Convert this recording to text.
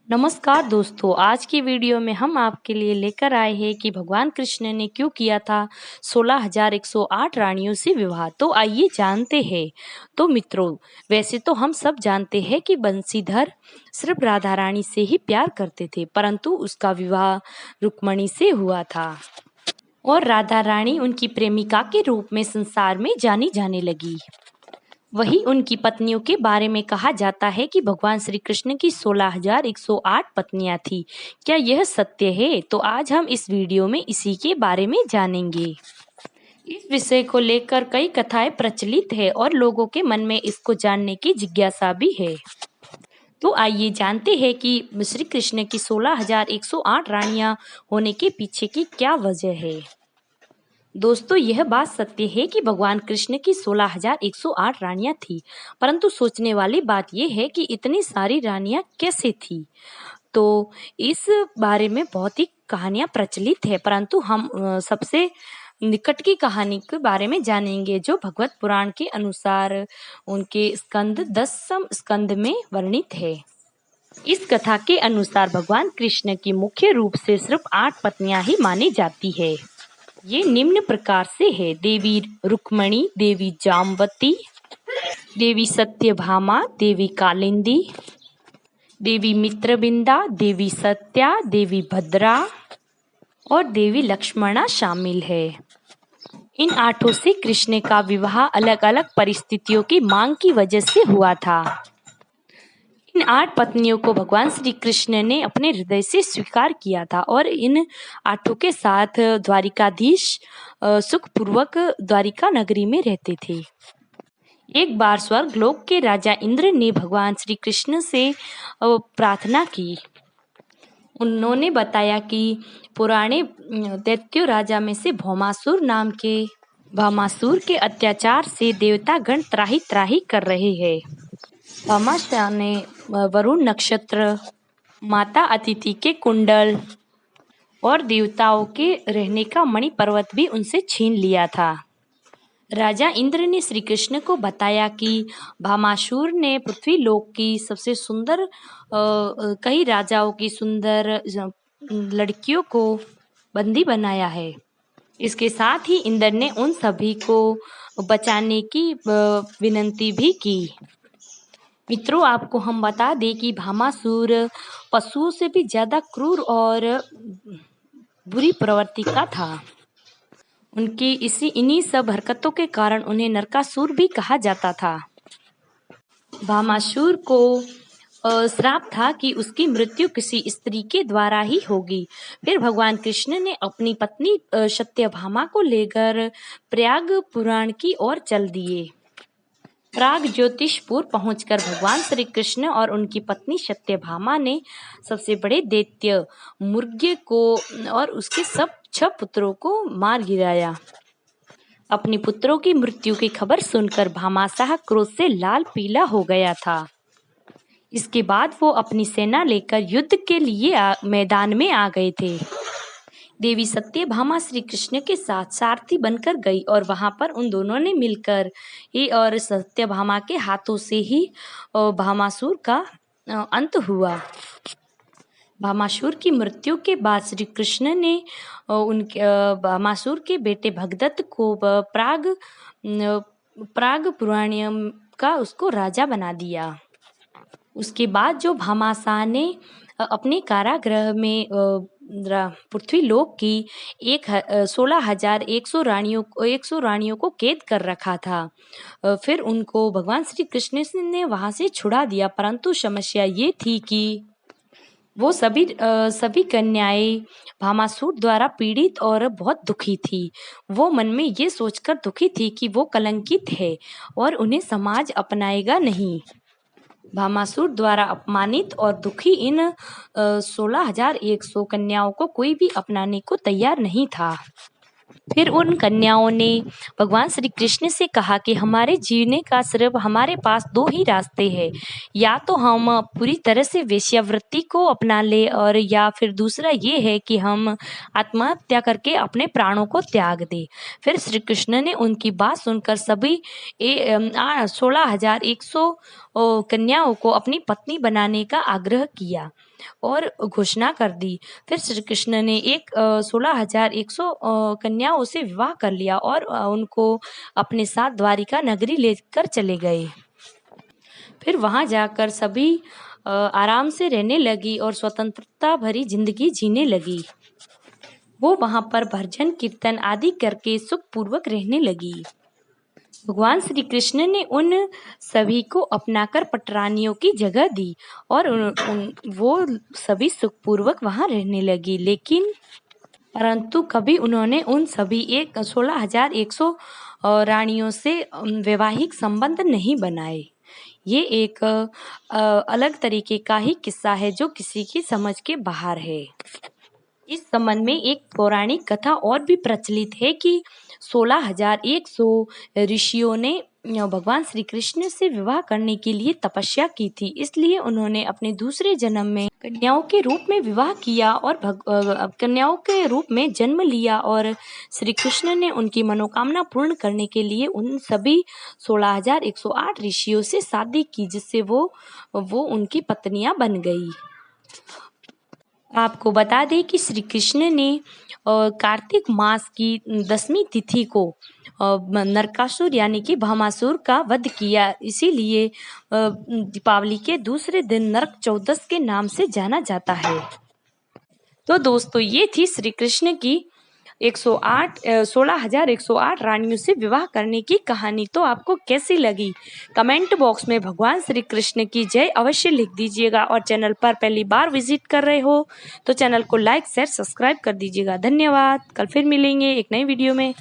नमस्कार दोस्तों, आज की वीडियो में हम आपके लिए लेकर आए हैं कि भगवान कृष्ण ने क्यों किया था 16,108 रानियों से विवाह। तो आइए जानते हैं। तो मित्रों, वैसे तो हम सब जानते हैं कि बंसीधर सिर्फ राधा रानी से ही प्यार करते थे, परंतु उसका विवाह रुक्मणी से हुआ था और राधा रानी उनकी प्रेमिका के रूप में संसार में जानी जाने लगी। वही उनकी पत्नियों के बारे में कहा जाता है कि भगवान श्री कृष्ण की 16,108 पत्नियां थी। क्या यह सत्य है? तो आज हम इस वीडियो में इसी के बारे में जानेंगे। इस विषय को लेकर कई कथाएं प्रचलित है और लोगों के मन में इसको जानने की जिज्ञासा भी है। तो आइए जानते हैं कि श्री कृष्ण की 16,108 रानियां होने के पीछे की क्या वजह है। दोस्तों, यह बात सत्य है कि भगवान कृष्ण की 16,108 रानियां थी, परंतु सोचने वाली बात यह है कि इतनी सारी रानियां कैसे थी। तो इस बारे में बहुत ही कहानियां प्रचलित है, परंतु हम सबसे निकट की कहानी के बारे में जानेंगे, जो भगवत पुराण के अनुसार उनके स्कंद 10वें स्कंद में वर्णित है। इस कथा के अनुसार भगवान कृष्ण की मुख्य रूप से सिर्फ 8 पत्नियां ही मानी जाती है। ये निम्न प्रकार से है: देवी रुक्मणी, देवी जामवती, देवी सत्यभामा, देवी कालिंदी, देवी मित्रविंदा, देवी सत्या, देवी भद्रा और देवी लक्ष्मणा शामिल है। इन 8 से कृष्ण का विवाह अलग अलग परिस्थितियों की मांग की वजह से हुआ था। इन 8 पत्नियों को भगवान श्री कृष्ण ने अपने हृदय से स्वीकार किया था और इन 8 के साथ द्वारिकाधीश सुखपूर्वक द्वारिका नगरी में रहते थे। एक बार स्वर्गलोक के राजा इंद्र ने भगवान श्री कृष्ण से प्रार्थना की। उन्होंने बताया कि पुराने दैत्य राजा में से भौमासुर के अत्याचार से देवतागण त्राही त्राही कर रहे हैं। भौमासुर ने वरुण नक्षत्र, माता अतिथि के कुंडल और देवताओं के रहने का मणि पर्वत भी उनसे छीन लिया था। राजा इंद्र ने श्री कृष्ण को बताया कि भौमासुर ने पृथ्वी लोक की सबसे सुंदर कई राजाओं की सुंदर लड़कियों को बंदी बनाया है। इसके साथ ही इंद्र ने उन सभी को बचाने की विनती भी की। मित्रों, आपको हम बता दें कि भौमासुर पशुओं से भी ज्यादा क्रूर और बुरी प्रवृत्ति का था। उनकी इन्हीं सब हरकतों के कारण उन्हें नरकासुर भी कहा जाता था। भौमासुर को श्राप था कि उसकी मृत्यु किसी स्त्री के द्वारा ही होगी। फिर भगवान कृष्ण ने अपनी पत्नी सत्यभामा को लेकर प्रयाग पुराण की ओर चल दिए। प्राग ज्योतिषपुर पहुंचकर भगवान श्री कृष्ण और उनकी पत्नी सत्यभामा ने सबसे बड़े दैत्य मुर्गे को और उसके सब 6 पुत्रों को मार गिराया। अपने पुत्रों की मृत्यु की खबर सुनकर भामाशाह क्रोध से लाल पीला हो गया था। इसके बाद वो अपनी सेना लेकर युद्ध के लिए मैदान में आ गए थे। देवी सत्यभामा श्री कृष्ण के साथ सारथी बनकर गई और वहां पर उन दोनों ने मिलकर और सत्यभामा के हाथों से ही भौमासुर का अंत हुआ। भौमासुर की मृत्यु के बाद श्री कृष्ण ने उनके भौमासुर के बेटे भगदत्त को प्राग पुराणियम का उसको राजा बना दिया। उसके बाद जो भामाशाह ने अपने कारागृह में पृथ्वी लोक की 16,100 रानियों को कैद कर रखा था। फिर उनको भगवान श्री कृष्ण ने वहां से छुड़ा दिया, परंतु समस्या ये थी कि वो सभी कन्याएं भौमासुर द्वारा पीड़ित और बहुत दुखी थी। वो मन में ये सोचकर दुखी थी कि वो कलंकित है और उन्हें समाज अपनाएगा नहीं। भौमासुर द्वारा अपमानित और दुखी इन 16,100 कन्याओं को कोई भी अपनाने को तैयार नहीं था। फिर उन कन्याओं ने भगवान श्री कृष्ण से कहा कि हमारे जीने का सिर्फ हमारे पास 2 ही रास्ते हैं, या तो हम पूरी तरह से वेश्यावृत्ति को अपना ले और या फिर दूसरा ये है कि हम आत्महत्या करके अपने प्राणों को त्याग दे। फिर श्री कृष्ण ने उनकी बात सुनकर सभी 16,100 कन्याओं को अपनी पत्नी बनाने का आग्रह किया और घोषणा कर दी। फिर श्री कृष्ण ने 16,100 कन्याओं से विवाह कर लिया और उनको अपने साथ द्वारिका नगरी लेकर चले गए। फिर वहां जाकर सभी आराम से रहने लगी और स्वतंत्रता भरी जिंदगी जीने लगी। वो वहां पर भजन कीर्तन आदि करके सुखपूर्वक रहने लगी। भगवान श्री कृष्ण ने उन सभी को अपनाकर पटरानियों की जगह दी और वो सभी सुखपूर्वक वहां रहने लगी। लेकिन परंतु कभी उन्होंने उन सभी 16,100 रानियों से वैवाहिक संबंध नहीं बनाए। ये एक अलग तरीके का ही किस्सा है जो किसी की समझ के बाहर है। इस संबंध में एक पौराणिक कथा और भी प्रचलित है कि 16,100 ऋषियों ने भगवान श्री कृष्ण से विवाह करने के लिए तपस्या की थी। इसलिए उन्होंने अपने दूसरे जन्म में कन्याओं के रूप में विवाह किया और कन्याओं के रूप में जन्म लिया और श्री कृष्ण ने उनकी मनोकामना पूर्ण करने के लिए उन सभी 16,108 ऋषियों से शादी की, जिससे वो उनकी पत्नियां बन गई। आपको बता दें कि श्री कृष्ण ने कार्तिक मास की 10वीं तिथि को नरकासुर यानी कि भस्मासुर का वध किया। इसीलिए दीपावली के दूसरे दिन नरक चौदस के नाम से जाना जाता है। तो दोस्तों, ये थी श्री कृष्ण की 16,108 रानियों से विवाह करने की कहानी। तो आपको कैसी लगी? कमेंट बॉक्स में भगवान श्री कृष्ण की जय अवश्य लिख दीजिएगा और चैनल पर पहली बार विजिट कर रहे हो तो चैनल को लाइक शेयर सब्सक्राइब कर दीजिएगा। धन्यवाद। कल फिर मिलेंगे एक नई वीडियो में।